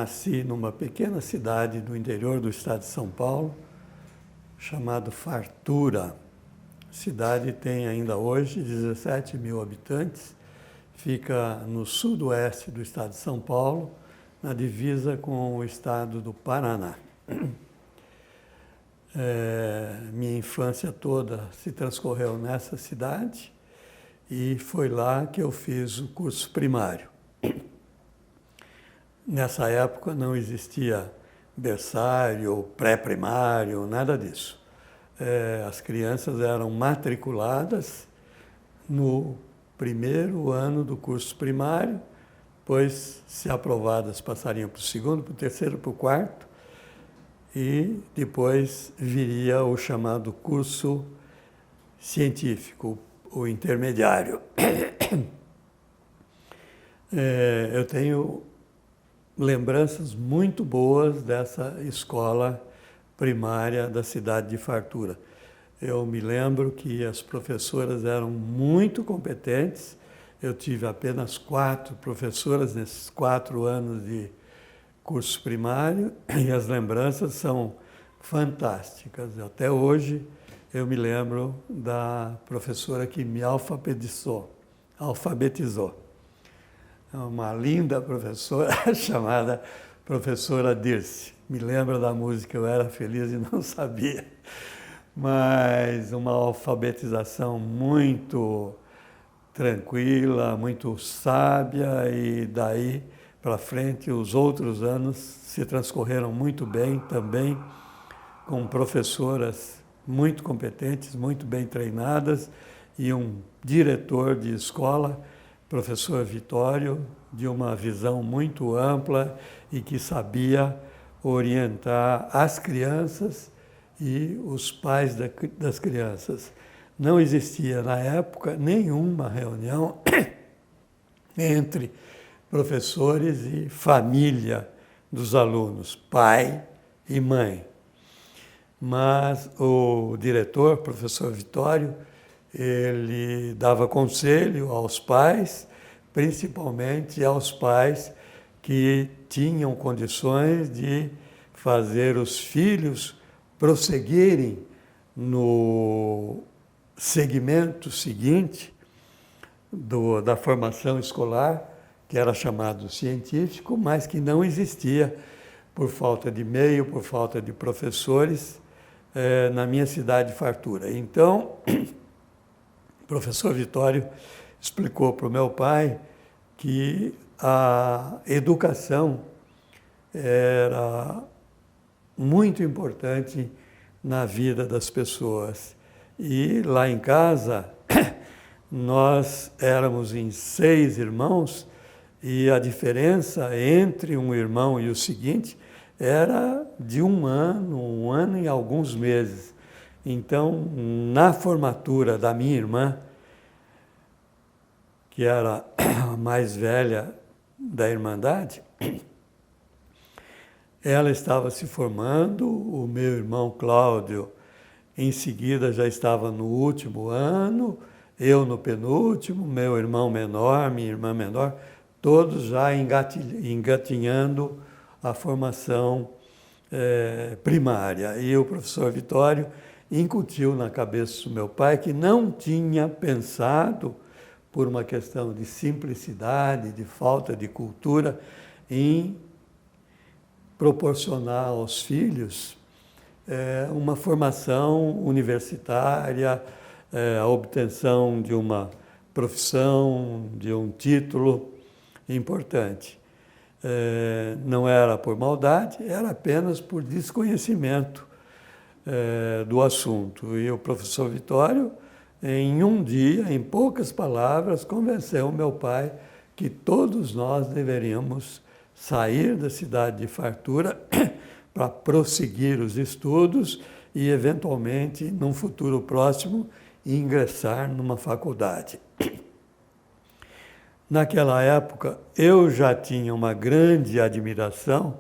nasci numa pequena cidade do interior do estado de São Paulo, chamada Fartura. A cidade tem ainda hoje 17 mil habitantes, fica no sudoeste do estado de São Paulo, na divisa com o estado do Paraná. Minha infância toda se transcorreu nessa cidade e foi lá que eu fiz o curso primário. Nessa época não existia berçário, pré-primário, nada disso. As crianças eram matriculadas no primeiro ano do curso primário, pois, se aprovadas, passariam para o segundo, para o terceiro, para o quarto, e depois viria o chamado curso científico, o intermediário. Eu tenho lembranças muito boas dessa escola primária da cidade de Fartura. Eu me lembro que as professoras eram muito competentes. Eu tive apenas 4 professoras nesses 4 anos de curso primário e as lembranças são fantásticas. Até hoje eu me lembro da professora que me alfabetizou. Uma linda professora chamada professora Dirce. Me lembro da música Eu Era Feliz e Não Sabia. Mas uma alfabetização muito tranquila, muito sábia, e daí para frente os outros anos se transcorreram muito bem também, com professoras muito competentes, muito bem treinadas, e um diretor de escola, professor Vitório, de uma visão muito ampla e que sabia orientar as crianças e os pais das crianças. Não existia, na época, nenhuma reunião entre professores e família dos alunos, pai e mãe. Mas o diretor, professor Vitório, ele dava conselho aos pais, principalmente aos pais que tinham condições de fazer os filhos prosseguirem no segmento seguinte da formação escolar, que era chamado científico, mas que não existia por falta de meio, por falta de professores, na minha cidade de Fartura. Então, o professor Vitório explicou para o meu pai que a educação era muito importante na vida das pessoas. E lá em casa, nós éramos em 6 irmãos, e a diferença entre um irmão e o seguinte era de um ano e alguns meses. Então, na formatura da minha irmã, que era a mais velha da Irmandade, ela estava se formando, o meu irmão Cláudio, em seguida, já estava no último ano, eu no penúltimo, meu irmão menor, minha irmã menor, todos já engatinhando a formação primária. E o professor Vitório incutiu na cabeça do meu pai que não tinha pensado, por uma questão de simplicidade, de falta de cultura, em proporcionar aos filhos uma formação universitária, a obtenção de uma profissão, de um título importante. Não era por maldade, era apenas por desconhecimento do assunto. E o professor Vitório, em um dia, em poucas palavras, convenceu o meu pai que todos nós deveríamos sair da cidade de Fartura para prosseguir os estudos e, eventualmente, num futuro próximo, ingressar numa faculdade. Naquela época, eu já tinha uma grande admiração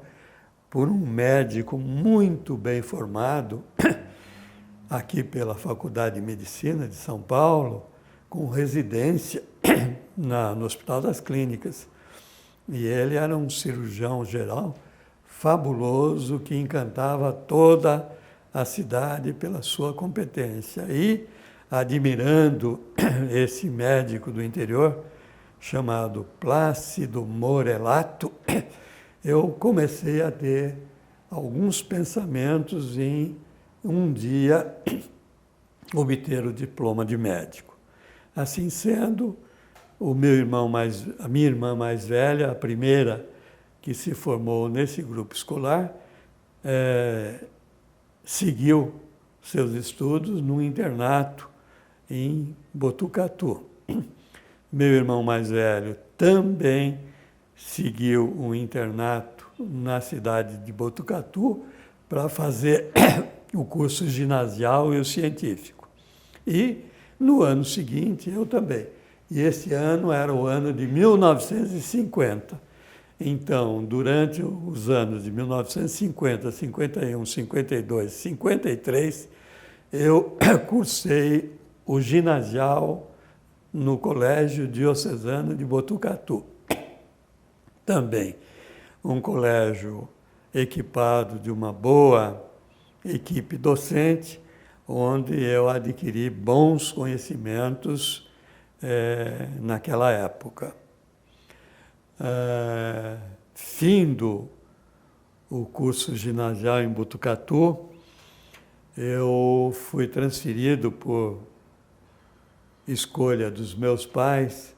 por um médico muito bem formado, aqui pela Faculdade de Medicina de São Paulo, com residência no Hospital das Clínicas. E ele era um cirurgião geral fabuloso que encantava toda a cidade pela sua competência. E, admirando esse médico do interior, chamado Plácido Morelato, eu comecei a ter alguns pensamentos em um dia obter o diploma de médico. Assim sendo, a minha irmã mais velha, a primeira que se formou nesse grupo escolar, seguiu seus estudos num internato em Botucatu. Meu irmão mais velho também seguiu um internato na cidade de Botucatu para fazer o curso ginasial e o científico. E no ano seguinte eu também. E esse ano era o ano de 1950. Então, durante os anos de 1950, 51, 52, 53, eu cursei o ginasial no Colégio Diocesano de Botucatu. Também um colégio equipado de uma boa equipe docente, onde eu adquiri bons conhecimentos naquela época. Findo o curso ginasial em Botucatu, eu fui transferido por escolha dos meus pais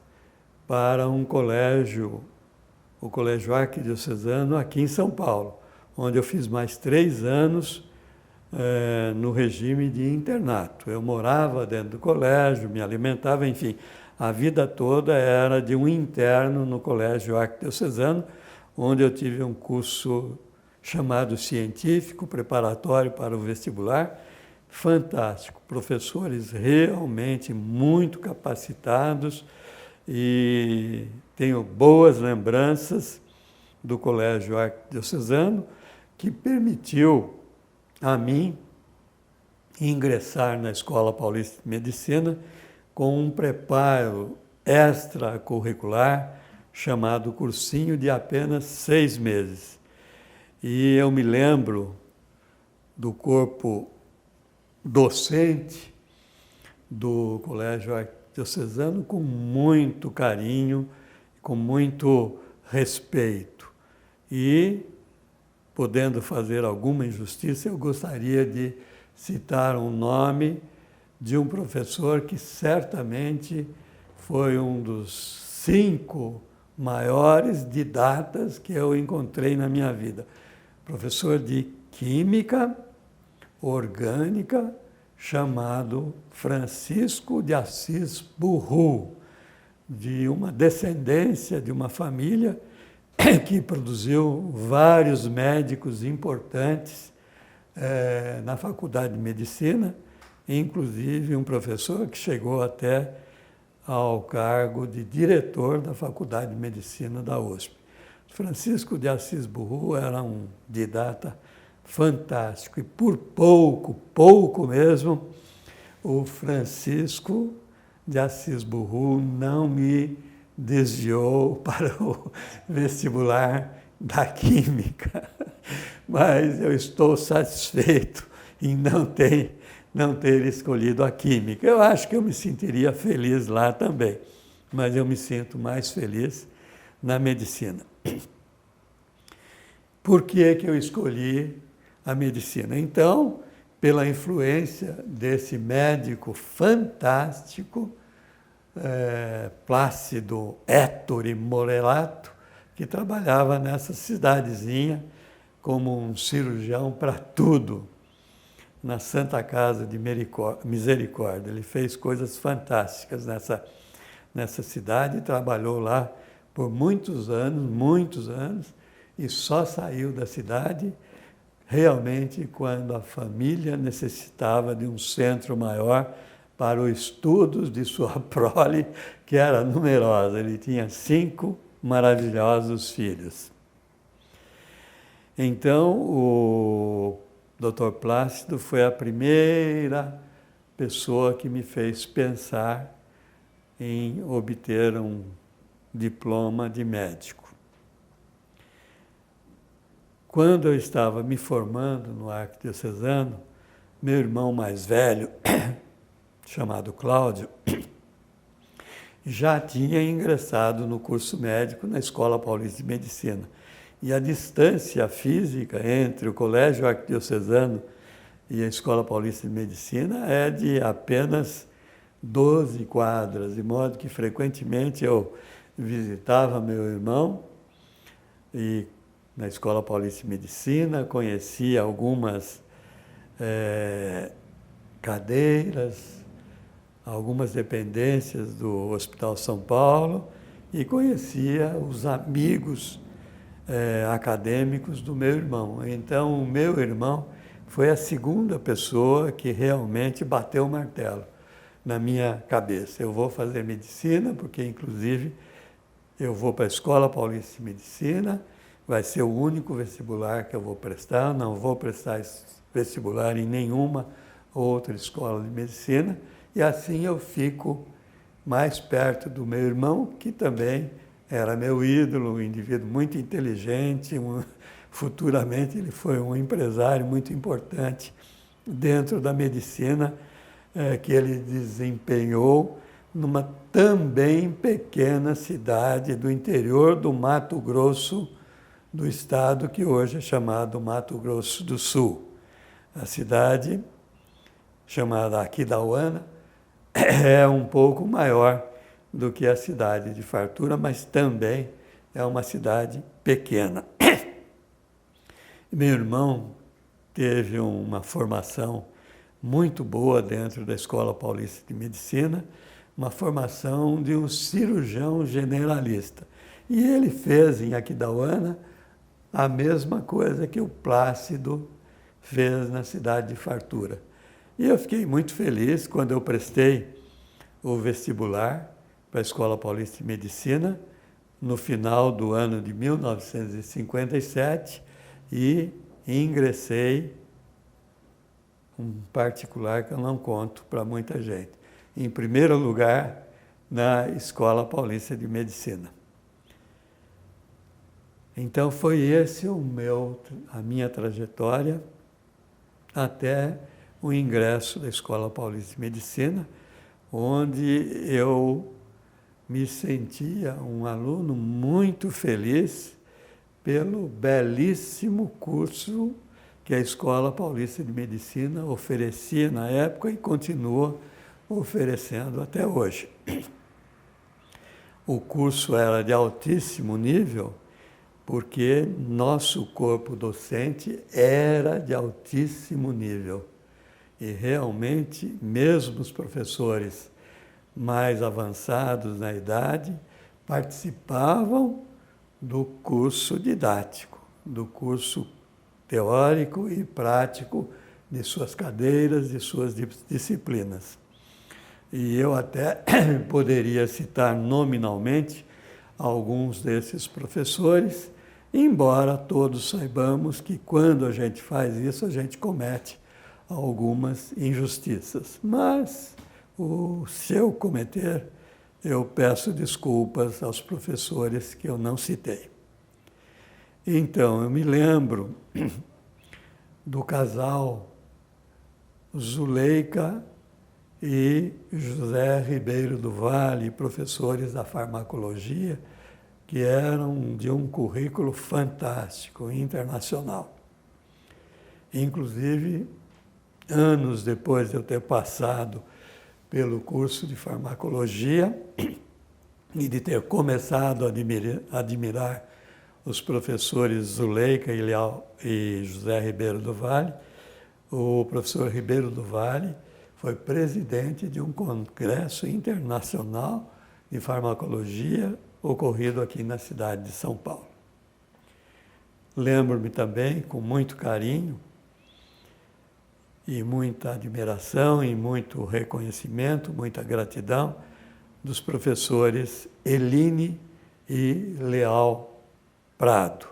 para um colégio, o Colégio Arquidiocesano, aqui em São Paulo, onde eu fiz mais 3 anos no regime de internato. Eu morava dentro do colégio, me alimentava, enfim, a vida toda era de um interno no Colégio Arquidiocesano, onde eu tive um curso chamado científico, preparatório para o vestibular, fantástico, professores realmente muito capacitados, e tenho boas lembranças do Colégio Arquidiocesano, que permitiu a mim ingressar na Escola Paulista de Medicina com um preparo extracurricular chamado cursinho de apenas 6 meses. E eu me lembro do corpo docente do Colégio Arquidiocesano com muito carinho, com muito respeito. E, podendo fazer alguma injustiça, eu gostaria de citar um nome de um professor que certamente foi um dos 5 maiores didatas que eu encontrei na minha vida. Professor de Química Orgânica, chamado Francisco de Assis Burru, de uma descendência de uma família que produziu vários médicos importantes na Faculdade de Medicina, inclusive um professor que chegou até ao cargo de diretor da Faculdade de Medicina da USP. Francisco de Assis Burru era um didata fantástico e por pouco mesmo, o Francisco de Assis Burru não me desviou para o vestibular da Química, mas eu estou satisfeito em não ter escolhido a Química. Eu acho que eu me sentiria feliz lá também, mas eu me sinto mais feliz na Medicina. Por que que eu escolhi a Medicina? Então, pela influência desse médico fantástico, Plácido Ettore Morelato, que trabalhava nessa cidadezinha como um cirurgião para tudo, na Santa Casa de Misericórdia. Ele fez coisas fantásticas nessa cidade e trabalhou lá por muitos anos, e só saiu da cidade realmente quando a família necessitava de um centro maior para os estudos de sua prole, que era numerosa. Ele tinha 5 maravilhosos filhos. Então, o Dr. Plácido foi a primeira pessoa que me fez pensar em obter um diploma de médico. quando eu estava me formando no arquidiocesano, meu irmão mais velho, chamado Cláudio, já tinha ingressado no curso médico na Escola Paulista de Medicina. E a distância física entre o Colégio Arquidiocesano e a Escola Paulista de Medicina é de apenas 12 quadras, de modo que frequentemente eu visitava meu irmão e na Escola Paulista de Medicina conhecia algumas cadeiras, algumas dependências do Hospital São Paulo e conhecia os amigos acadêmicos do meu irmão. Então, o meu irmão foi a segunda pessoa que realmente bateu o martelo na minha cabeça. Eu vou fazer medicina, porque, inclusive, eu vou para a Escola Paulista de Medicina, vai ser o único vestibular que eu vou prestar, não vou prestar vestibular em nenhuma outra escola de medicina, e assim eu fico mais perto do meu irmão, que também era meu ídolo, um indivíduo muito inteligente, futuramente ele foi um empresário muito importante dentro da medicina, que ele desempenhou numa também pequena cidade do interior do Mato Grosso, do estado que hoje é chamado Mato Grosso do Sul. A cidade, chamada Aquidauana, é um pouco maior do que a cidade de Fartura, mas também é uma cidade pequena. Meu irmão teve uma formação muito boa dentro da Escola Paulista de Medicina, uma formação de um cirurgião generalista. E ele fez em Aquidauana a mesma coisa que o Plácido fez na cidade de Fartura. E eu fiquei muito feliz quando eu prestei o vestibular para a Escola Paulista de Medicina no final do ano de 1957 e ingressei um particular que eu não conto para muita gente. Em primeiro lugar, na Escola Paulista de Medicina. Então foi esse a minha trajetória até o ingresso da Escola Paulista de Medicina, onde eu me sentia um aluno muito feliz pelo belíssimo curso que a Escola Paulista de Medicina oferecia na época e continua oferecendo até hoje. O curso era de altíssimo nível, porque nosso corpo docente era de altíssimo nível. E realmente, mesmo os professores mais avançados na idade participavam do curso didático, do curso teórico e prático de suas cadeiras, de suas disciplinas. E eu até poderia citar nominalmente alguns desses professores, embora todos saibamos que quando a gente faz isso, a gente comete algumas injustiças. Mas, se eu cometer, eu peço desculpas aos professores que eu não citei. Então, eu me lembro do casal Zuleika e José Ribeiro do Vale, professores da farmacologia, que eram de um currículo fantástico, internacional. Inclusive, anos depois de eu ter passado pelo curso de farmacologia e de ter começado a admirar os professores Zuleika e José Ribeiro do Vale, o professor Ribeiro do Vale foi presidente de um congresso internacional de farmacologia ocorrido aqui na cidade de São Paulo. Lembro-me também, com muito carinho e muita admiração e muito reconhecimento, muita gratidão, dos professores Eline e Leal Prado,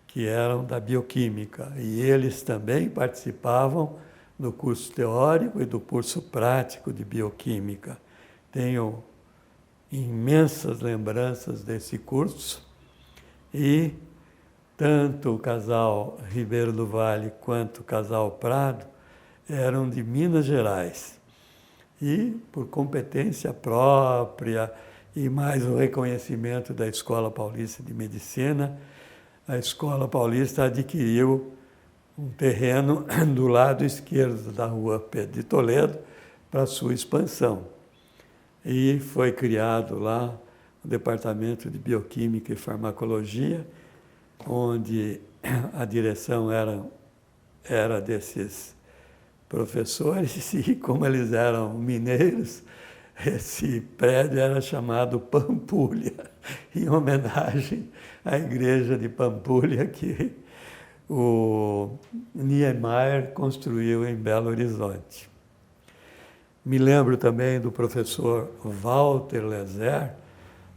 que eram da bioquímica, e eles também participavam do curso teórico e do curso prático de bioquímica. Tenho imensas lembranças desse curso e tanto o casal Ribeiro do Vale quanto o casal Prado eram de Minas Gerais. E, por competência própria e mais o reconhecimento da Escola Paulista de Medicina, a Escola Paulista adquiriu um terreno do lado esquerdo da rua Pedro de Toledo para sua expansão. E foi criado lá o Departamento de Bioquímica e Farmacologia, onde a direção era desses professores, e como eles eram mineiros, esse prédio era chamado Pampulha, em homenagem à igreja de Pampulha que o Niemeyer construiu em Belo Horizonte. Me lembro também do professor Walter Lezer,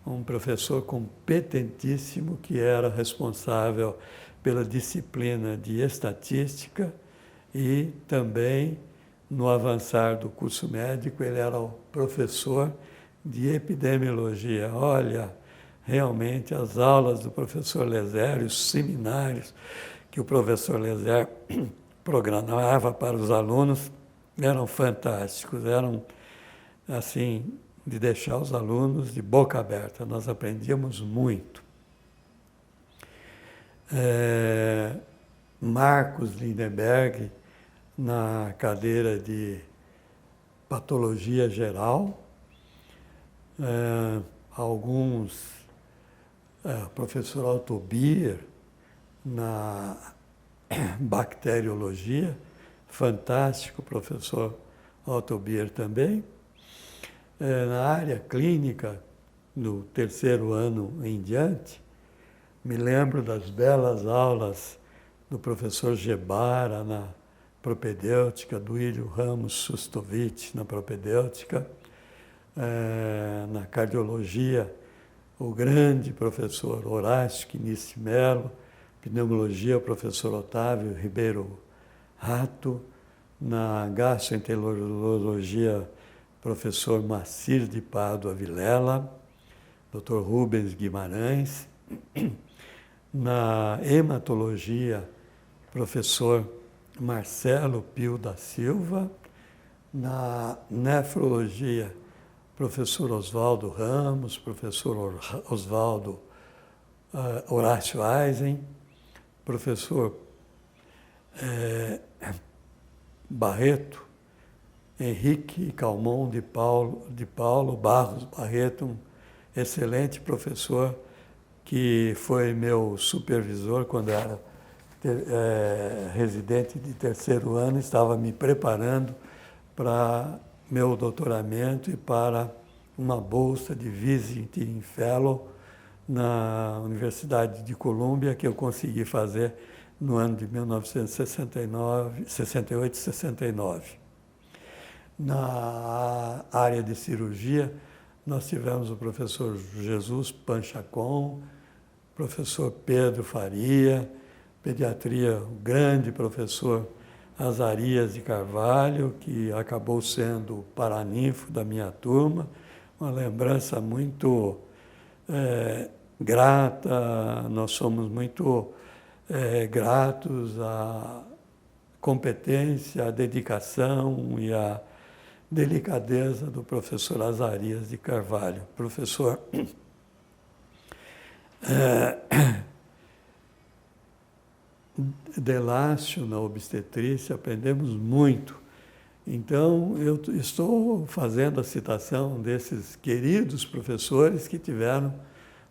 um professor competentíssimo que era responsável pela disciplina de estatística e também, no avançar do curso médico, ele era o professor de epidemiologia. Olha, realmente as aulas do professor Lezer, os seminários que o professor Lezer programava para os alunos eram fantásticos, eram assim, de deixar os alunos de boca aberta. Nós aprendíamos muito. Marcos Lindenberg, na cadeira de patologia geral, professor Otto Bier, na bacteriologia, fantástico professor Otto Bier também. Na área clínica, no terceiro ano em diante, me lembro das belas aulas do professor Gebara na propedêutica, do Ilho Ramos Sustovich na propedêutica, na cardiologia, o grande professor Horácio Quinice Melo, pneumologia, o professor Otávio Ribeiro Rato, na gastroenterologia, professor Macir de Pádua Vilela, Dr. Rubens Guimarães, na hematologia, professor Marcelo Pio da Silva, na nefrologia, professor Oswaldo Ramos, professor Oswaldo Horácio Eisen, professor Barreto, Henrique Calmon de Paulo Barros Barreto, um excelente professor que foi meu supervisor quando era residente de terceiro ano, estava me preparando para meu doutoramento e para uma bolsa de Visiting Fellow na Universidade de Colômbia, que eu consegui fazer no ano de 1968 e 69. Na área de cirurgia, nós tivemos o professor Jesus Panchacon, professor Pedro Faria, pediatria, o grande professor Azarias de Carvalho, que acabou sendo o paraninfo da minha turma, uma lembrança muito grata, nós somos muito gratos à competência, à dedicação e à delicadeza do professor Azarias de Carvalho. Professor Delácio, na obstetrícia, aprendemos muito. Então, eu estou fazendo a citação desses queridos professores que tiveram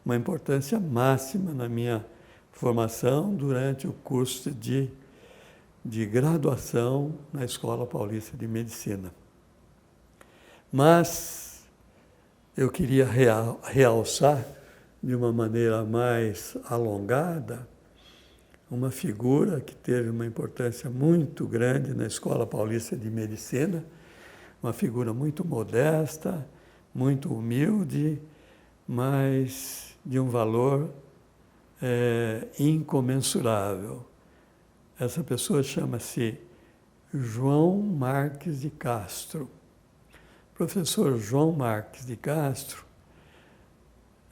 uma importância máxima na minha formação durante o curso de graduação na Escola Paulista de Medicina. Mas eu queria realçar de uma maneira mais alongada uma figura que teve uma importância muito grande na Escola Paulista de Medicina, uma figura muito modesta, muito humilde, mas de um valor incomensurável. Essa pessoa chama-se João Marques de Castro. O professor João Marques de Castro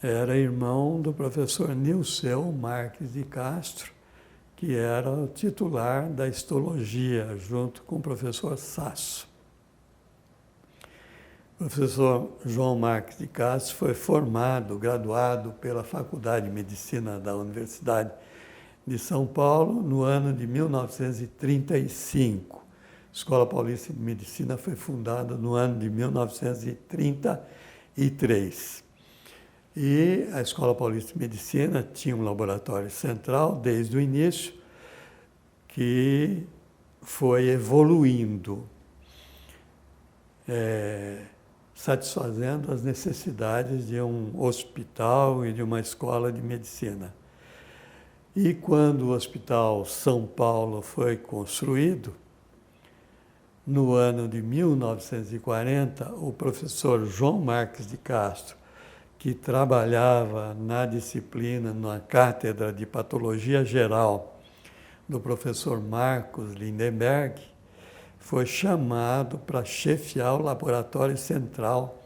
era irmão do professor Nilceu Marques de Castro, que era o titular da histologia, junto com o professor Sasso. O professor João Marques de Castro foi graduado pela Faculdade de Medicina da Universidade de São Paulo no ano de 1935. A Escola Paulista de Medicina foi fundada no ano de 1933. E a Escola Paulista de Medicina tinha um laboratório central desde o início, que foi evoluindo, satisfazendo as necessidades de um hospital e de uma escola de medicina. E quando o Hospital São Paulo foi construído, no ano de 1940, o professor João Marques de Castro, que trabalhava na disciplina, na cátedra de Patologia Geral do professor Marcos Lindenberg, foi chamado para chefiar o laboratório central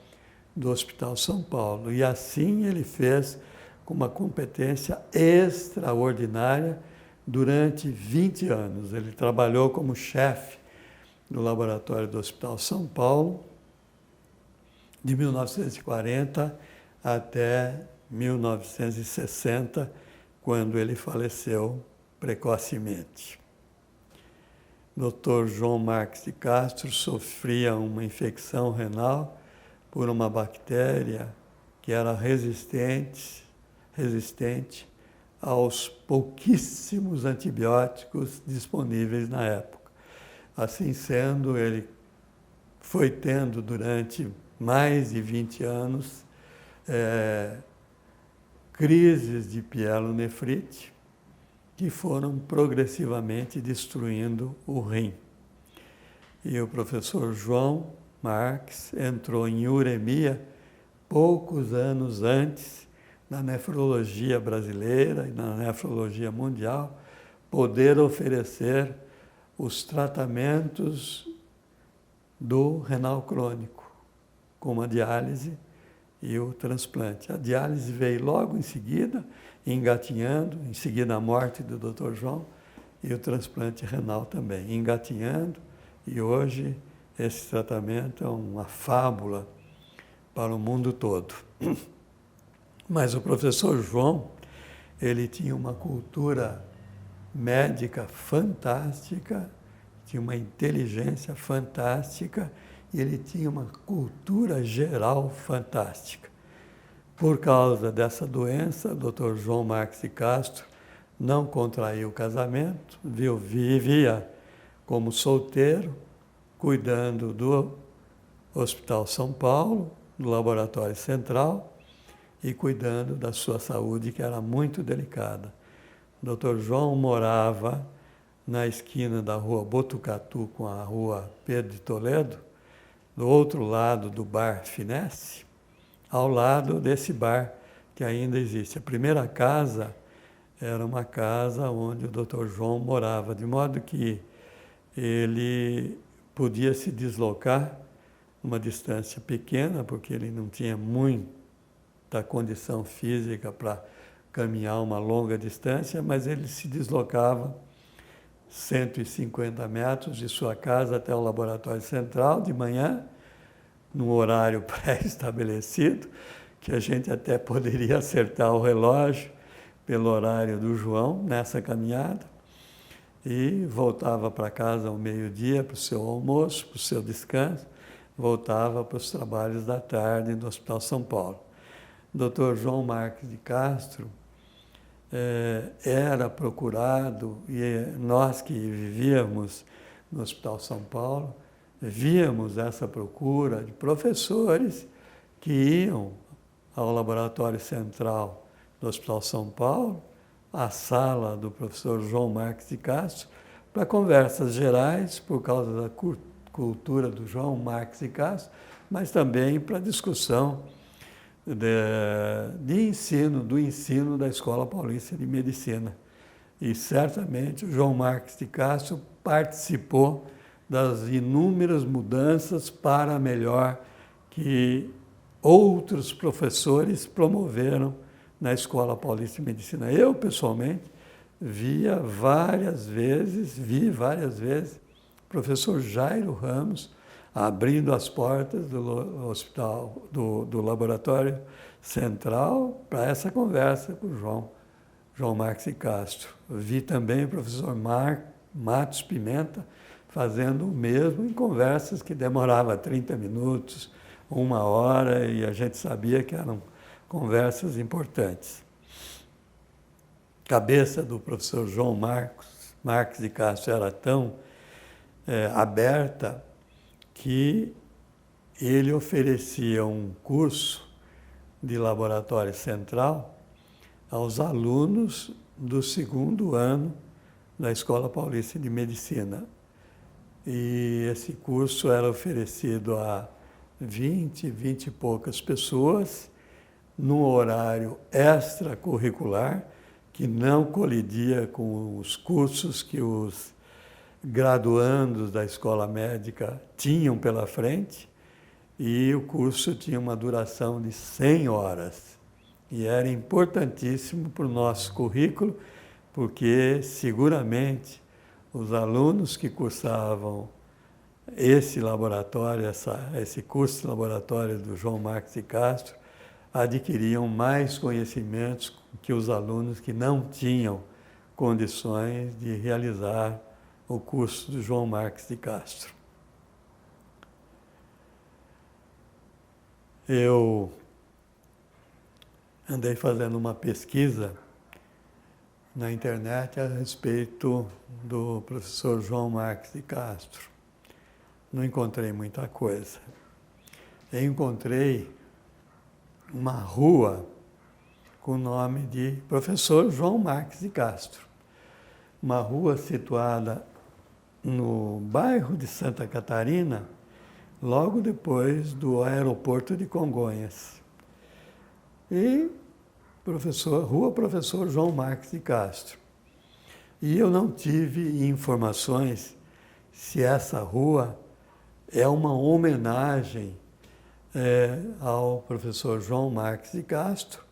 do Hospital São Paulo. E assim ele fez com uma competência extraordinária durante 20 anos. Ele trabalhou como chefe do laboratório do Hospital São Paulo, de 1940 até 1960, quando ele faleceu precocemente. Dr. João Marques de Castro sofria uma infecção renal por uma bactéria que era resistente aos pouquíssimos antibióticos disponíveis na época. Assim sendo, ele foi tendo durante mais de 20 anos crises de pielonefrite que foram progressivamente destruindo o rim. E o professor João Marques entrou em uremia poucos anos antes na nefrologia brasileira e na nefrologia mundial poder oferecer os tratamentos do renal crônico, como a diálise e o transplante. A diálise veio logo em seguida, engatinhando, em seguida a morte do Dr. João, e o transplante renal também, engatinhando, e hoje esse tratamento é uma fábula para o mundo todo. Mas o professor João, ele tinha uma cultura médica fantástica, tinha uma inteligência fantástica, e ele tinha uma cultura geral fantástica. Por causa dessa doença, o Dr. João Marques de Castro não contraiu o casamento, vivia como solteiro, cuidando do Hospital São Paulo, do Laboratório Central, e cuidando da sua saúde, que era muito delicada. O Dr. João morava na esquina da rua Botucatu com a rua Pedro de Toledo, do outro lado do bar Finesse, ao lado desse bar que ainda existe. A primeira casa era uma casa onde o Dr. João morava, de modo que ele podia se deslocar uma distância pequena, porque ele não tinha muita condição física para caminhar uma longa distância, mas ele se deslocava 150 metros de sua casa até o laboratório central de manhã, num horário pré-estabelecido, que a gente até poderia acertar o relógio pelo horário do João nessa caminhada, e voltava para casa ao meio-dia para o seu almoço, para o seu descanso, voltava para os trabalhos da tarde no Hospital São Paulo. Dr. João Marques de Castro era procurado, e nós que vivíamos no Hospital São Paulo, víamos essa procura de professores que iam ao laboratório central do Hospital São Paulo, à sala do professor João Marques de Castro, para conversas gerais, por causa da cultura do João Marques de Castro, mas também para discussão do ensino da Escola Paulista de Medicina. E certamente o João Marques de Castro participou das inúmeras mudanças para melhor que outros professores promoveram na Escola Paulista de Medicina. Eu, pessoalmente, vi várias vezes, o professor Jairo Ramos abrindo as portas do hospital, do laboratório central para essa conversa com o João Marques de Castro. Vi também o professor Matos Pimenta fazendo o mesmo em conversas que demoravam 30 minutos, 1 hora, e a gente sabia que eram conversas importantes. A cabeça do professor João Marques de Castro era tão aberta que ele oferecia um curso de laboratório central aos alunos do 2º ano da Escola Paulista de Medicina. E esse curso era oferecido a 20 e poucas pessoas, num horário extracurricular, que não colidia com os cursos que os graduandos da escola médica tinham pela frente, e o curso tinha uma duração de 100 horas. E era importantíssimo para o nosso currículo, porque seguramente os alunos que cursavam esse laboratório, esse curso de laboratório do João Marques de Castro, adquiriam mais conhecimentos que os alunos que não tinham condições de realizar o curso do João Marques de Castro. Eu andei fazendo uma pesquisa na internet a respeito do professor João Marques de Castro. Não encontrei muita coisa. Eu encontrei uma rua com o nome de professor João Marques de Castro. Uma rua situada no bairro de Santa Catarina, logo depois do aeroporto de Congonhas. E Rua Professor João Marques de Castro. E eu não tive informações se essa rua é uma homenagem ao professor João Marques de Castro,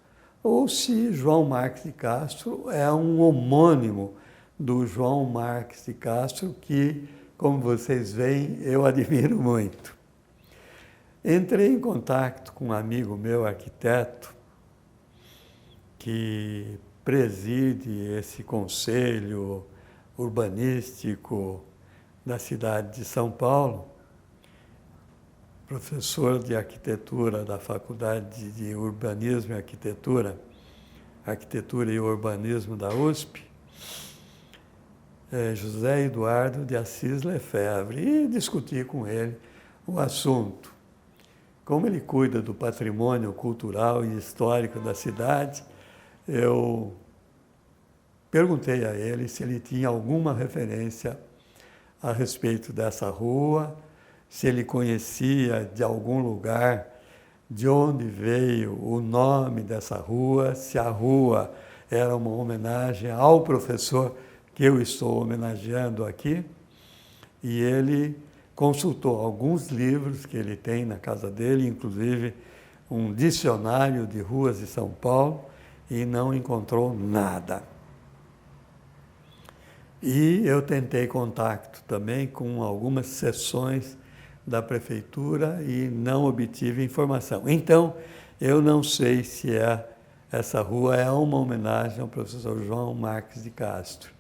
ou se João Marques de Castro é um homônimo do João Marques de Castro, que, como vocês veem, eu admiro muito. Entrei em contato com um amigo meu, arquiteto, que preside esse conselho urbanístico da cidade de São Paulo, professor de arquitetura da Faculdade de Urbanismo e Arquitetura e Urbanismo da USP, José Eduardo de Assis Lefebvre, e discuti com ele o assunto. Como ele cuida do patrimônio cultural e histórico da cidade, eu perguntei a ele se ele tinha alguma referência a respeito dessa rua, se ele conhecia de algum lugar de onde veio o nome dessa rua, se a rua era uma homenagem ao professor que eu estou homenageando aqui. E ele consultou alguns livros que ele tem na casa dele, inclusive um dicionário de ruas de São Paulo, e não encontrou nada. E eu tentei contato também com algumas seções da prefeitura e não obtive informação. Então, eu não sei se essa rua é uma homenagem ao professor João Marques de Castro.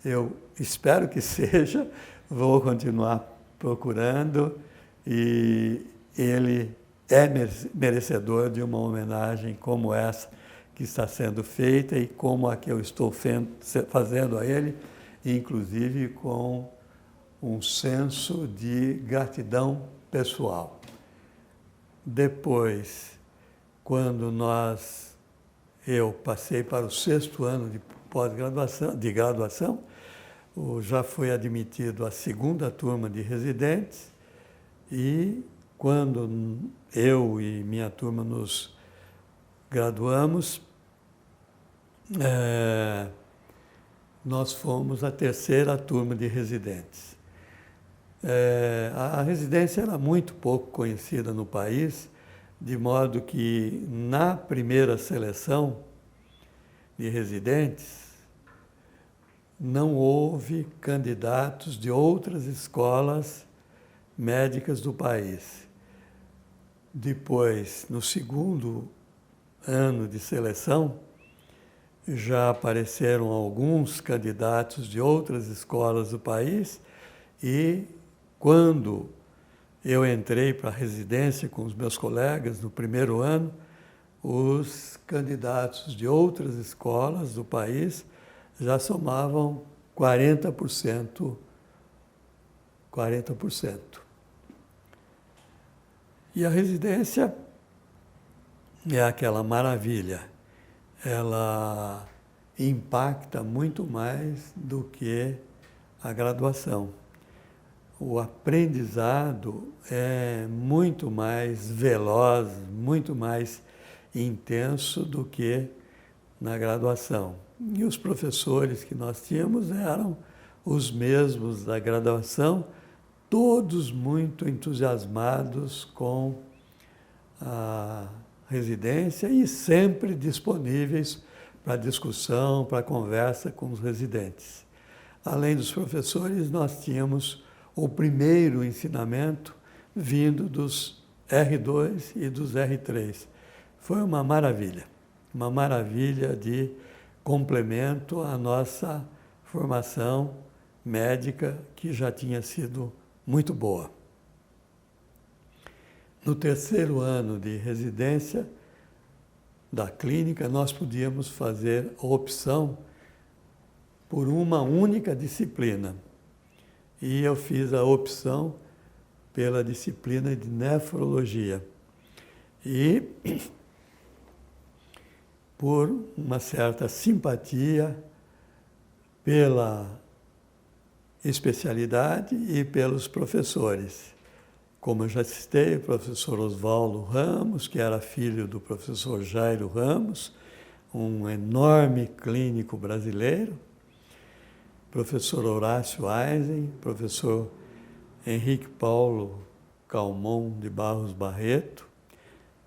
Eu espero que seja, vou continuar procurando, e ele é merecedor de uma homenagem como essa que está sendo feita e como a que eu estou fazendo a ele, inclusive com um senso de gratidão pessoal. Depois, quando eu passei para o 6º ano de graduação, já fui admitido à 2ª turma de residentes, e quando eu e minha turma nos graduamos, nós fomos a 3ª turma de residentes. A residência era muito pouco conhecida no país, de modo que na primeira seleção de residentes não houve candidatos de outras escolas médicas do país. Depois, no segundo ano de seleção, já apareceram alguns candidatos de outras escolas do país e, quando eu entrei para a residência com os meus colegas no primeiro ano, os candidatos de outras escolas do país já somavam 40%. 40%. E a residência é aquela maravilha. Ela impacta muito mais do que a graduação. O aprendizado é muito mais veloz, muito mais intenso do que na graduação. E os professores que nós tínhamos eram os mesmos da graduação, todos muito entusiasmados com a residência e sempre disponíveis para discussão, para conversa com os residentes. Além dos professores, nós tínhamos o primeiro ensinamento vindo dos R2 e dos R3. Foi uma maravilha de complemento à nossa formação médica, que já tinha sido muito boa. No terceiro ano de residência da clínica, nós podíamos fazer a opção por uma única disciplina. E eu fiz a opção pela disciplina de nefrologia. E, por uma certa simpatia pela especialidade e pelos professores. Como eu já citei, o professor Oswaldo Ramos, que era filho do professor Jairo Ramos, um enorme clínico brasileiro, professor Horácio Eisen, professor Henrique Paulo Calmon de Barros Barreto,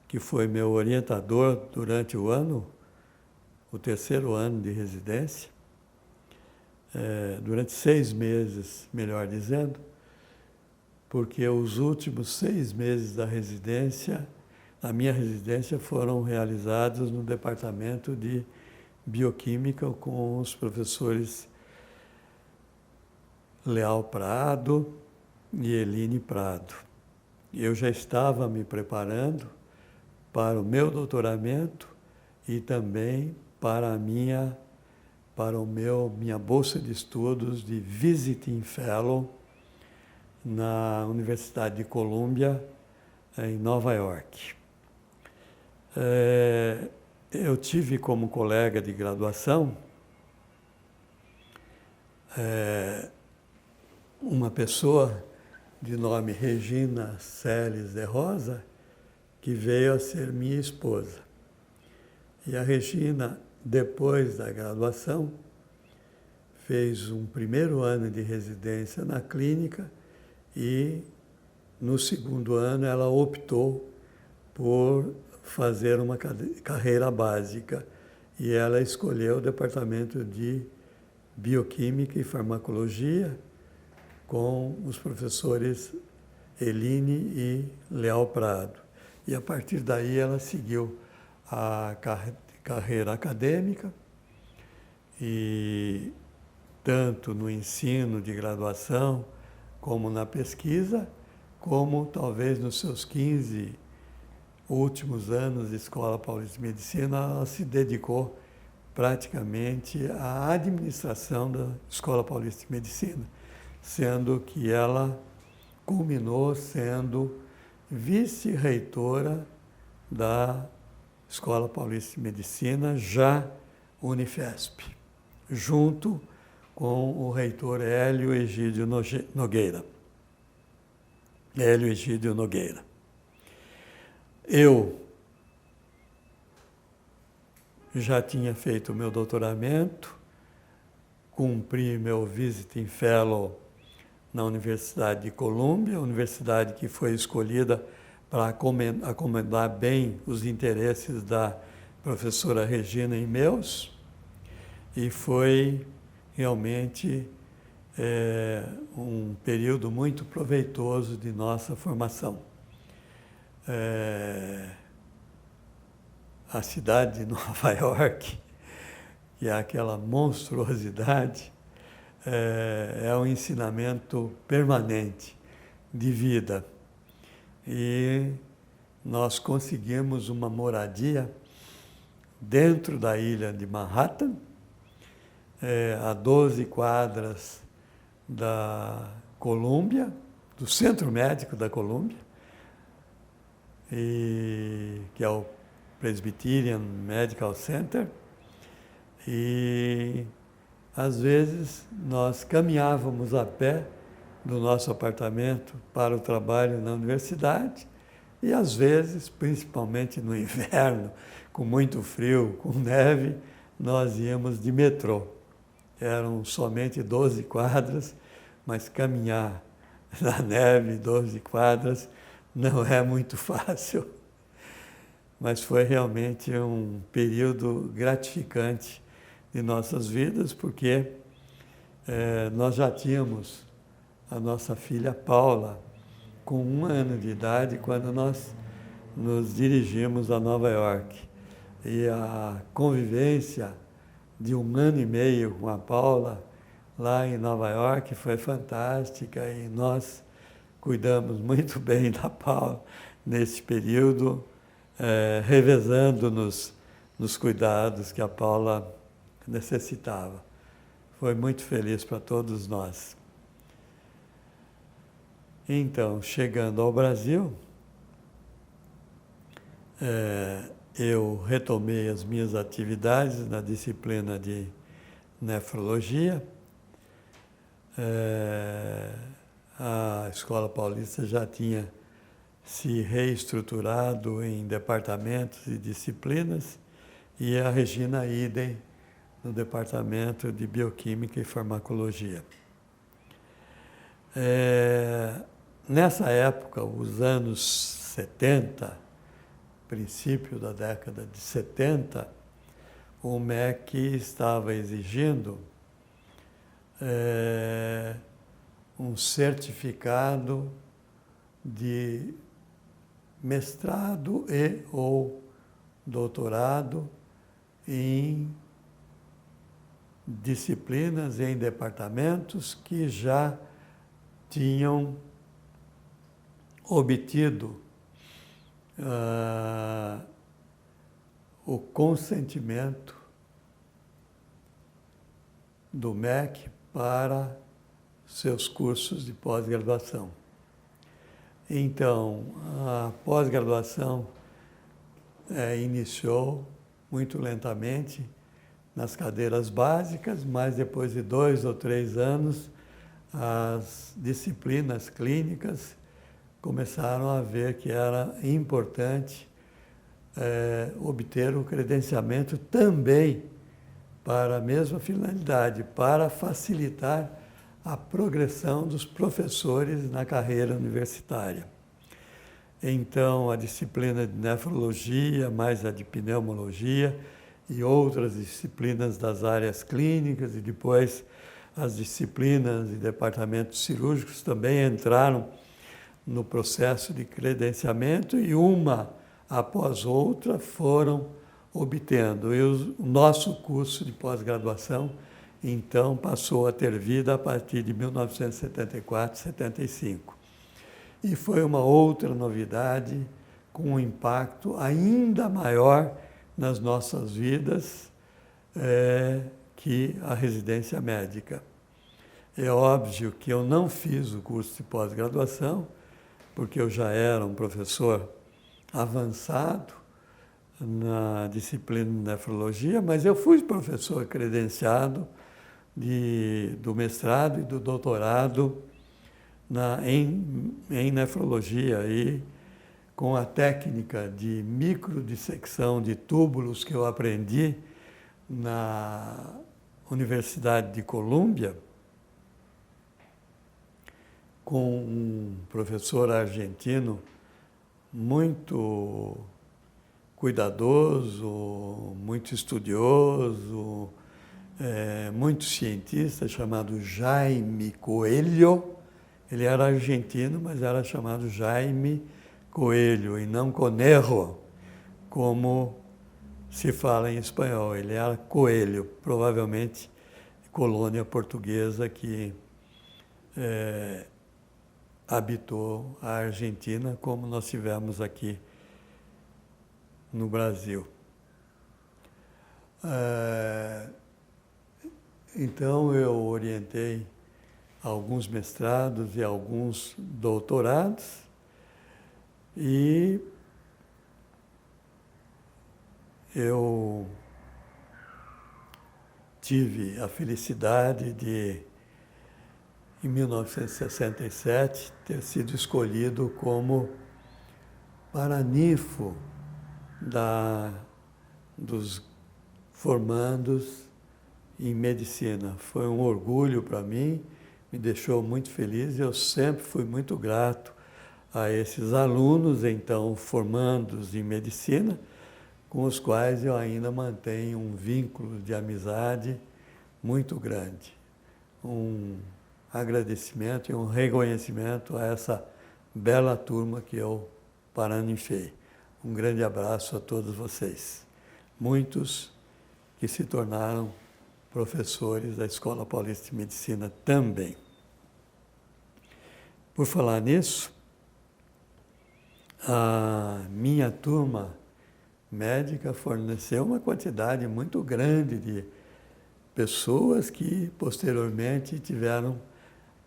que foi meu orientador durante o terceiro ano de residência, durante 6 meses, melhor dizendo, porque os últimos 6 meses da minha residência, foram realizados no departamento de bioquímica com os professores Leal Prado e Eline Prado. Eu já estava me preparando para o meu doutoramento e também para minha bolsa de estudos de Visiting Fellow na Universidade de Colômbia, em Nova York. Eu tive como colega de graduação uma pessoa de nome Regina Celes de Rosa, que veio a ser minha esposa. E a Regina, depois da graduação, fez um primeiro ano de residência na clínica e, no segundo ano, ela optou por fazer uma carreira básica e ela escolheu o departamento de bioquímica e farmacologia com os professores Eline e Leal Prado. E, a partir daí, ela seguiu a carreira acadêmica e, tanto no ensino de graduação, como na pesquisa, como talvez nos seus 15 últimos anos de Escola Paulista de Medicina, ela se dedicou praticamente à administração da Escola Paulista de Medicina, sendo que ela culminou sendo vice-reitora da Escola Paulista de Medicina, já Unifesp, junto com o reitor Hélio Egídio Nogueira. Eu já tinha feito o meu doutoramento, cumpri meu Visiting Fellow na Universidade de Colômbia, universidade que foi escolhida para acomodar bem os interesses da professora Regina e meus, e foi realmente um período muito proveitoso de nossa formação. A cidade de Nova York, que é aquela monstruosidade, é um ensinamento permanente de vida. E nós conseguimos uma moradia dentro da ilha de Manhattan, a 12 quadras da Colômbia, do Centro Médico da Colômbia, que é o Presbyterian Medical Center, e às vezes nós caminhávamos a pé do nosso apartamento para o trabalho na universidade, e às vezes, principalmente no inverno, com muito frio, com neve, nós íamos de metrô. Eram somente 12 quadras, mas caminhar na neve 12 quadras não é muito fácil. Mas foi realmente um período gratificante de nossas vidas, porque nós já tínhamos a nossa filha Paula com 1 ano de idade quando nós nos dirigimos a Nova York. E a convivência de 1 ano e meio com a Paula lá em Nova York foi fantástica, e nós cuidamos muito bem da Paula nesse período, revezando-nos nos cuidados que a Paula necessitava. Foi muito feliz para todos nós. Então, chegando ao Brasil, eu retomei as minhas atividades na disciplina de nefrologia. A Escola Paulista já tinha se reestruturado em departamentos e disciplinas, e a Regina idem no departamento de Bioquímica e Farmacologia. Nessa época, os anos 70, princípio da década de 70, o MEC estava exigindo um certificado de mestrado e ou doutorado em disciplinas, em departamentos que já tinham obtido o consentimento do MEC para seus cursos de pós-graduação. Então, a pós-graduação iniciou muito lentamente nas cadeiras básicas, mas depois de 2 ou 3 anos, as disciplinas clínicas começaram a ver que era importante obter o credenciamento também para a mesma finalidade, para facilitar a progressão dos professores na carreira universitária. Então, a disciplina de nefrologia, mais a de pneumologia e outras disciplinas das áreas clínicas, e depois as disciplinas e departamentos cirúrgicos também entraram no processo de credenciamento, e uma após outra foram obtendo. E o nosso curso de pós-graduação, então, passou a ter vida a partir de 1974, 75. E foi uma outra novidade com um impacto ainda maior nas nossas vidas que a residência médica. É óbvio que eu não fiz o curso de pós-graduação, porque eu já era um professor avançado na disciplina de nefrologia, mas eu fui professor credenciado do mestrado e do doutorado em nefrologia, e com a técnica de microdissecção de túbulos que eu aprendi na Universidade de Colômbia, com um professor argentino muito cuidadoso, muito estudioso, muito cientista, chamado Jaime Coelho. Ele era argentino, mas era chamado Jaime Coelho, e não Conejo, como se fala em espanhol. Ele era Coelho, provavelmente colônia portuguesa que habitou a Argentina, como nós tivemos aqui no Brasil. Então, eu orientei alguns mestrados e alguns doutorados, e eu tive a felicidade de, em 1967, ter sido escolhido como paraninfo dos formandos em medicina. Foi um orgulho para mim, me deixou muito feliz, e eu sempre fui muito grato a esses alunos, então, formandos em medicina, com os quais eu ainda mantenho um vínculo de amizade muito grande. Um agradecimento e um reconhecimento a essa bela turma que eu paraninfei. Um grande abraço a todos vocês. Muitos que se tornaram professores da Escola Paulista de Medicina também. Por falar nisso, a minha turma médica forneceu uma quantidade muito grande de pessoas que posteriormente tiveram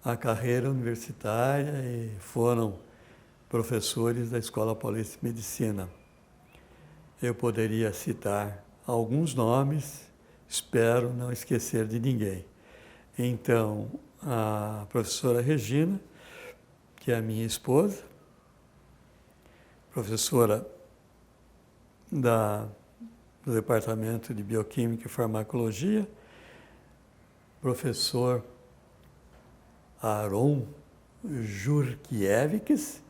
a carreira universitária e foram professores da Escola Paulista de Medicina. Eu poderia citar alguns nomes, espero não esquecer de ninguém. Então, a professora Regina, que é a minha esposa, professora do Departamento de Bioquímica e Farmacologia, professor Aron Jurkiewicz,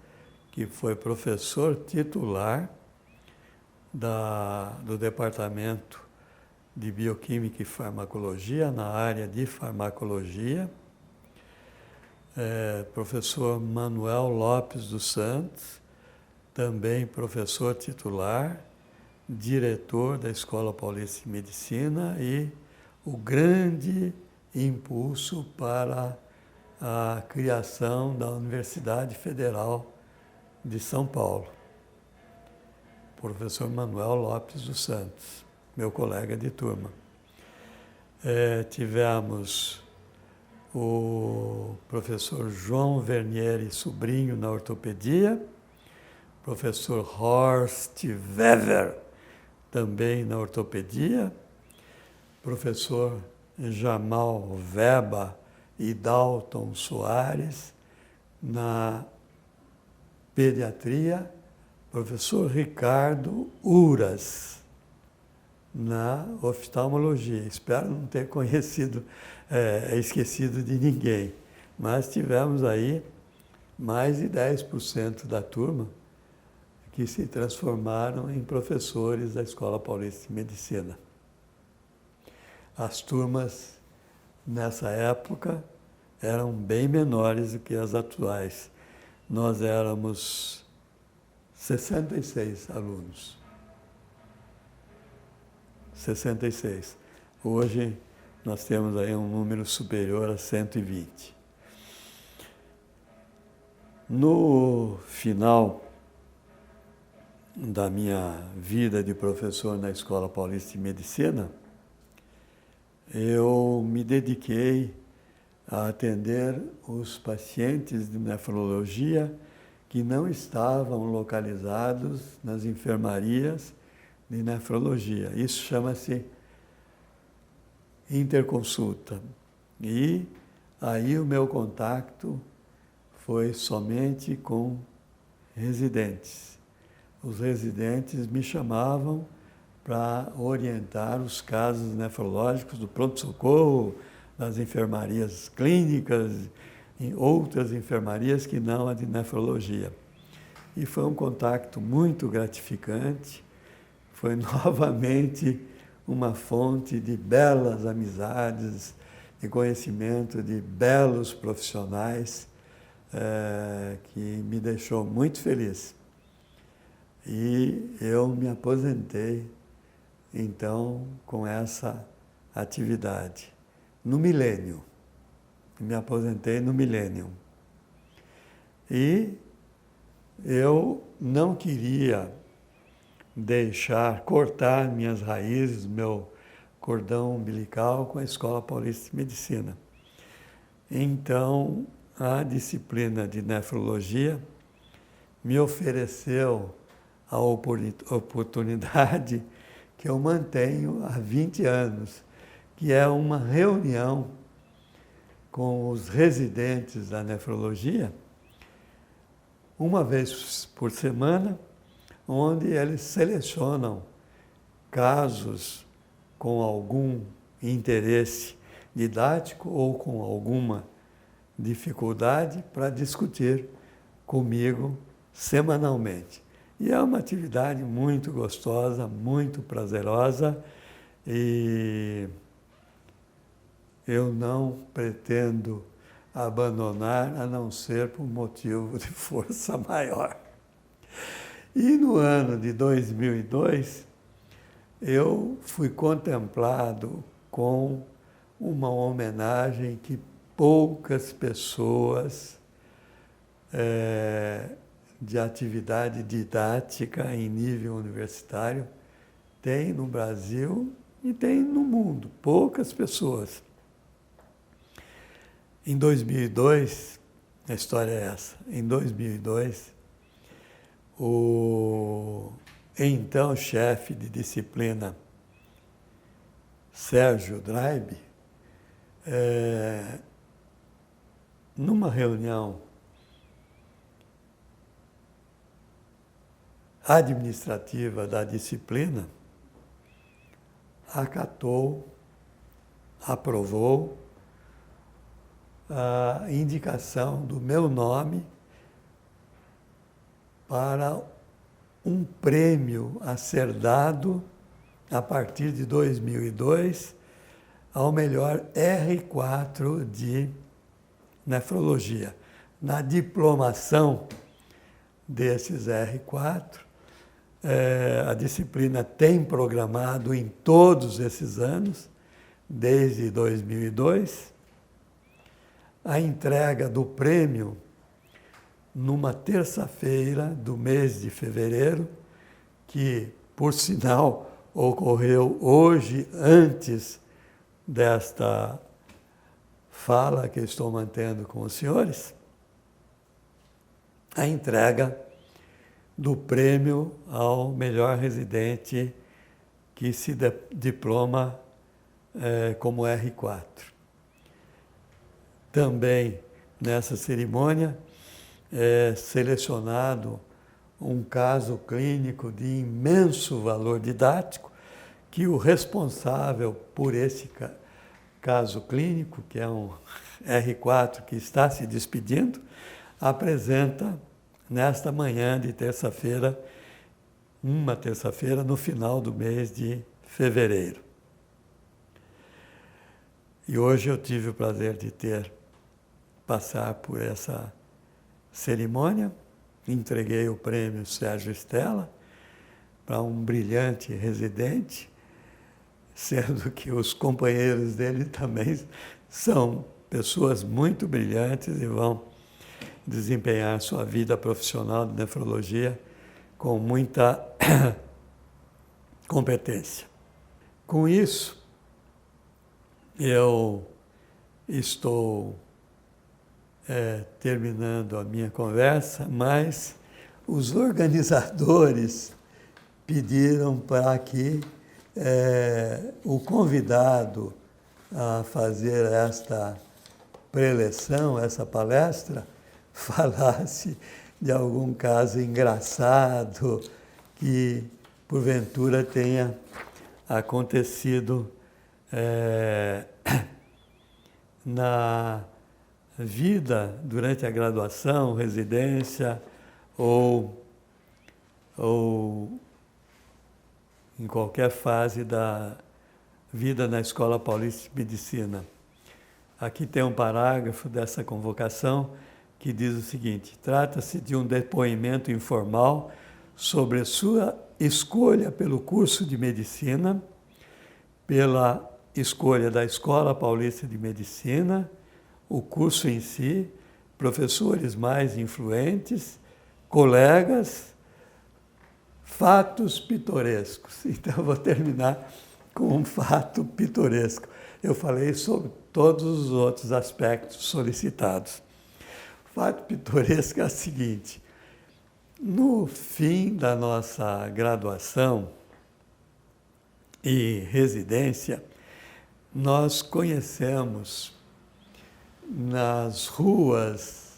que foi professor titular do Departamento de Bioquímica e Farmacologia, na área de farmacologia, professor Manuel Lopes dos Santos, também professor titular, diretor da Escola Paulista de Medicina e o grande impulso para a criação da Universidade Federal de São Paulo. Professor Manuel Lopes dos Santos, meu colega de turma. Tivemos o professor João Vernieri Sobrinho na ortopedia, professor Horst Weber também na ortopedia, professor Jamal Veba e Dalton Soares na pediatria, professor Ricardo Uras na oftalmologia. Espero não ter esquecido de ninguém, mas tivemos aí mais de 10% da turma que se transformaram em professores da Escola Paulista de Medicina. As turmas, nessa época, eram bem menores do que as atuais. Nós éramos 66 alunos. 66. Hoje, nós temos aí um número superior a 120. No final da minha vida de professor na Escola Paulista de Medicina, eu me dediquei a atender os pacientes de nefrologia que não estavam localizados nas enfermarias de nefrologia. Isso chama-se interconsulta. E aí o meu contato foi somente com residentes. Os residentes me chamavam para orientar os casos nefrológicos do pronto-socorro, das enfermarias clínicas, em outras enfermarias que não a de nefrologia. e foi um contato muito gratificante. Foi novamente uma fonte de belas amizades, de conhecimento de belos profissionais, que me deixou muito feliz. E eu me aposentei, então, com essa atividade, no milênio. Me aposentei no milênio. E eu não queria cortar minhas raízes, meu cordão umbilical com a Escola Paulista de Medicina. Então, a disciplina de nefrologia me ofereceu a oportunidade que eu mantenho há 20 anos, que é uma reunião com os residentes da nefrologia, uma vez por semana, onde eles selecionam casos com algum interesse didático ou com alguma dificuldade para discutir comigo semanalmente. E é uma atividade muito gostosa, muito prazerosa, e eu não pretendo abandonar, a não ser por motivo de força maior. E no ano de 2002, eu fui contemplado com uma homenagem que poucas pessoas de atividade didática em nível universitário têm no Brasil e têm no mundo. Poucas pessoas. Em 2002, a história é essa, em 2002, o então chefe de disciplina, Sérgio Draibe, numa reunião administrativa da disciplina, aprovou a indicação do meu nome para um prêmio a ser dado a partir de 2002 ao melhor R4 de nefrologia. Na diplomação desses R4, a disciplina tem programado em todos esses anos, desde 2002, a entrega do prêmio numa terça-feira do mês de fevereiro, que, por sinal, ocorreu hoje, antes desta fala que eu estou mantendo com os senhores, a entrega do prêmio ao melhor residente que se diploma como R4. Também nessa cerimônia é selecionado um caso clínico de imenso valor didático, que o responsável por esse caso clínico, que é um R4 que está se despedindo, apresenta nesta manhã de terça-feira, uma terça-feira, no final do mês de fevereiro. E hoje eu tive o prazer de passar por essa cerimônia, entreguei o prêmio Sérgio Stella para um brilhante residente, sendo que os companheiros dele também são pessoas muito brilhantes e vão desempenhar sua vida profissional de nefrologia com muita competência. Com isso, eu estou terminando a minha conversa, mas os organizadores pediram para que o convidado a fazer esta preleção, essa palestra, falasse de algum caso engraçado que, porventura, tenha acontecido na vida durante a graduação, residência ou ou em qualquer fase da vida na Escola Paulista de Medicina. Aqui tem um parágrafo dessa convocação que diz o seguinte: trata-se de um depoimento informal sobre sua escolha pelo curso de medicina, pela escolha da Escola Paulista de Medicina, o curso em si, professores mais influentes, colegas, fatos pitorescos. Então, eu vou terminar com um fato pitoresco. Eu falei sobre todos os outros aspectos solicitados. O fato pitoresco é o seguinte: no fim da nossa graduação e residência, nós conhecemos nas ruas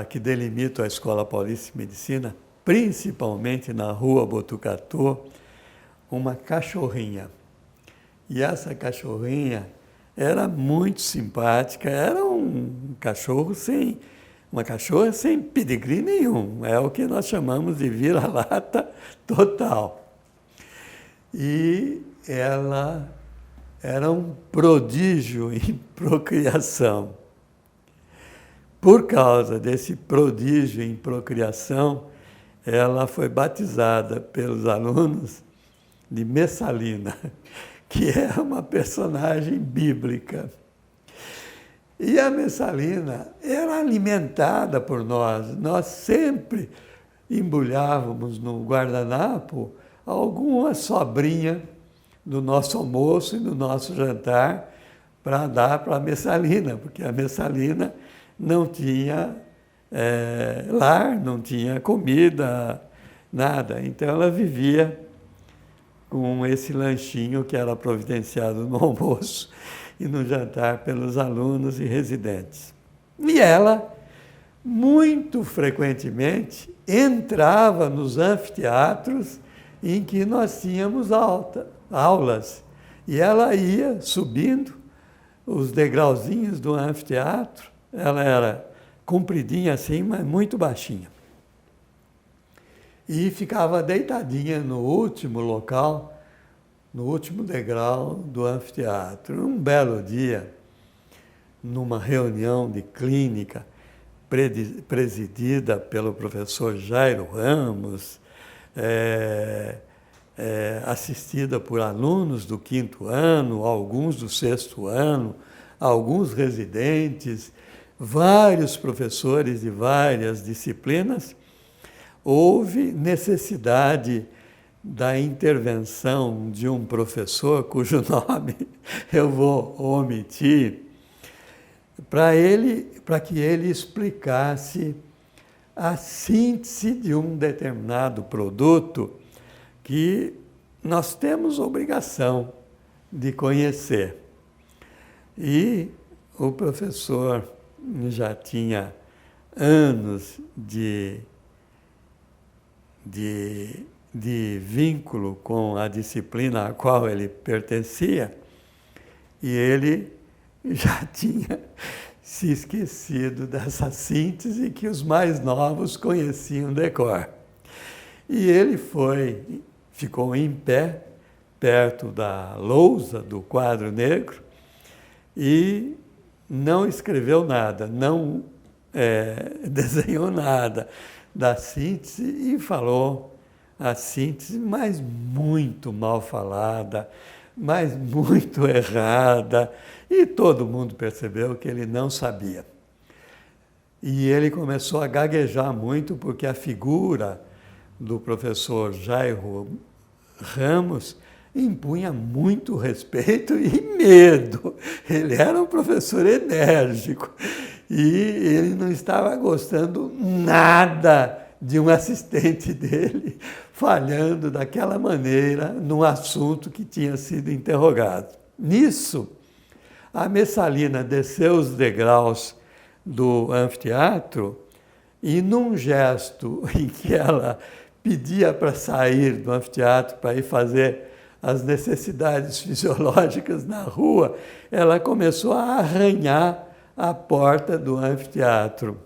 que delimitam a Escola Paulista de Medicina, principalmente na Rua Botucatu, uma cachorrinha. E essa cachorrinha era muito simpática, era uma cachorra sem pedigree nenhum, é o que nós chamamos de vira-lata total. E ela era um prodígio em procriação. Por causa desse prodígio em procriação, ela foi batizada pelos alunos de Messalina, que é uma personagem bíblica. E a Messalina era alimentada por nós. Nós sempre embrulhávamos no guardanapo alguma sobrinha do nosso almoço e do nosso jantar para dar para a Messalina, porque a Messalina não tinha lar, não tinha comida, nada. Então ela vivia com esse lanchinho que era providenciado no almoço e no jantar pelos alunos e residentes. E ela, muito frequentemente, entrava nos anfiteatros em que nós tínhamos aulas. E ela ia subindo os degrauzinhos do anfiteatro. Ela era compridinha assim, mas muito baixinha. E ficava deitadinha no último local, no último degrau do anfiteatro. Um belo dia, numa reunião de clínica presidida pelo professor Jairo Ramos, assistida por alunos do 5º ano, alguns do 6º ano, alguns residentes, vários professores de várias disciplinas, houve necessidade da intervenção de um professor, cujo nome eu vou omitir, para que ele explicasse a síntese de um determinado produto que nós temos obrigação de conhecer. E o professor já tinha anos de vínculo com a disciplina a qual ele pertencia, e ele já tinha se esquecido dessa síntese que os mais novos conheciam de cor. E ele ficou em pé, perto da lousa do quadro negro, e não escreveu nada, não desenhou nada da síntese e falou a síntese, mas muito mal falada, mas muito errada, e todo mundo percebeu que ele não sabia. E ele começou a gaguejar muito, porque a figura do professor Jairo Ramos impunha muito respeito e medo. Ele era um professor enérgico e ele não estava gostando nada de um assistente dele falhando daquela maneira num assunto que tinha sido interrogado. Nisso, a Messalina desceu os degraus do anfiteatro e, num gesto em que ela pedia para sair do anfiteatro para ir fazer as necessidades fisiológicas na rua, ela começou a arranhar a porta do anfiteatro.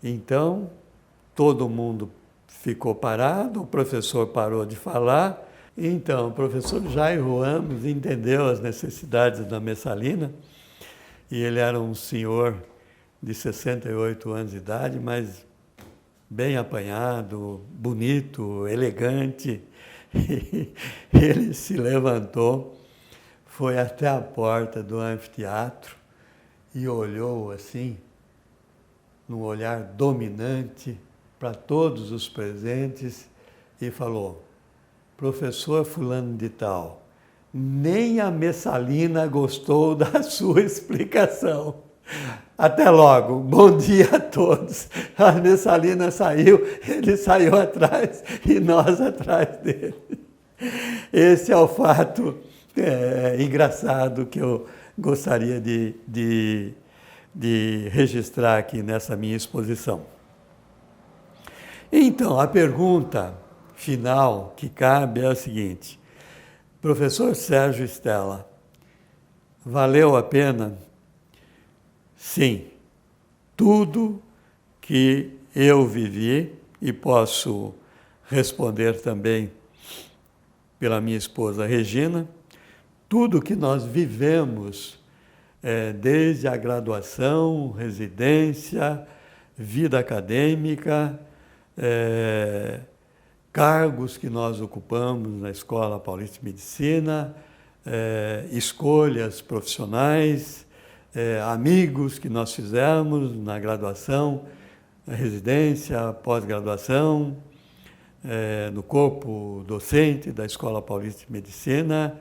Então, todo mundo ficou parado, o professor parou de falar. Então, o professor Jairo Ramos entendeu as necessidades da Messalina, e ele era um senhor de 68 anos de idade, mas bem apanhado, bonito, elegante. E ele se levantou, foi até a porta do anfiteatro e olhou assim, num olhar dominante para todos os presentes e falou: professor fulano de tal, nem a Messalina gostou da sua explicação. Até logo, bom dia a todos. A Messalina saiu, ele saiu atrás e nós atrás dele. Esse é o fato engraçado que eu gostaria de registrar aqui nessa minha exposição. Então, a pergunta final que cabe é a seguinte: professor Sérgio Stella, valeu a pena? Sim, tudo que eu vivi, e posso responder também pela minha esposa Regina, tudo que nós vivemos, desde a graduação, residência, vida acadêmica, cargos que nós ocupamos na Escola Paulista de Medicina, escolhas profissionais, amigos que nós fizemos na graduação, na residência, pós-graduação, no corpo docente da Escola Paulista de Medicina,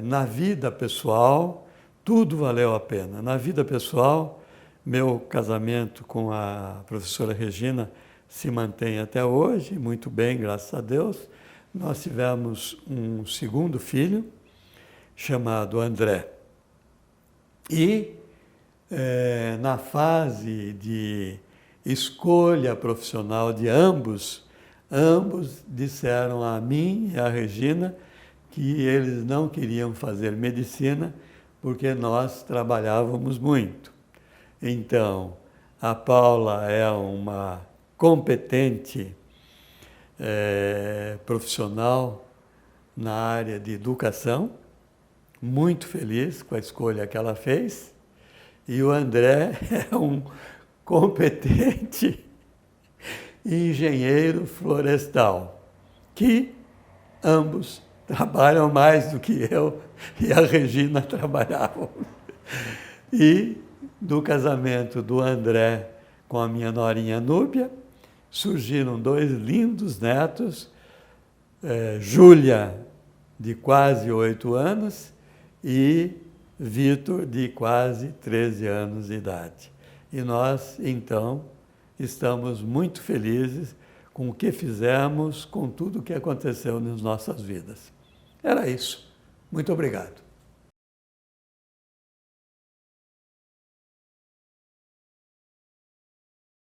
na vida pessoal, tudo valeu a pena. Na vida pessoal, meu casamento com a professora Regina se mantém até hoje, muito bem, graças a Deus. Nós tivemos um segundo filho, chamado André. E na fase de escolha profissional de ambos disseram a mim e a Regina que eles não queriam fazer medicina porque nós trabalhávamos muito. Então, a Paula é uma competente profissional na área de educação, muito feliz com a escolha que ela fez, e o André é um competente engenheiro florestal, que ambos trabalham mais do que eu e a Regina trabalhavam. E do casamento do André com a minha norinha Núbia, surgiram 2 lindos netos, Júlia, de quase 8 anos, e Vitor, de quase 13 anos de idade. E nós, então, estamos muito felizes com o que fizemos, com tudo o que aconteceu nas nossas vidas. Era isso. Muito obrigado.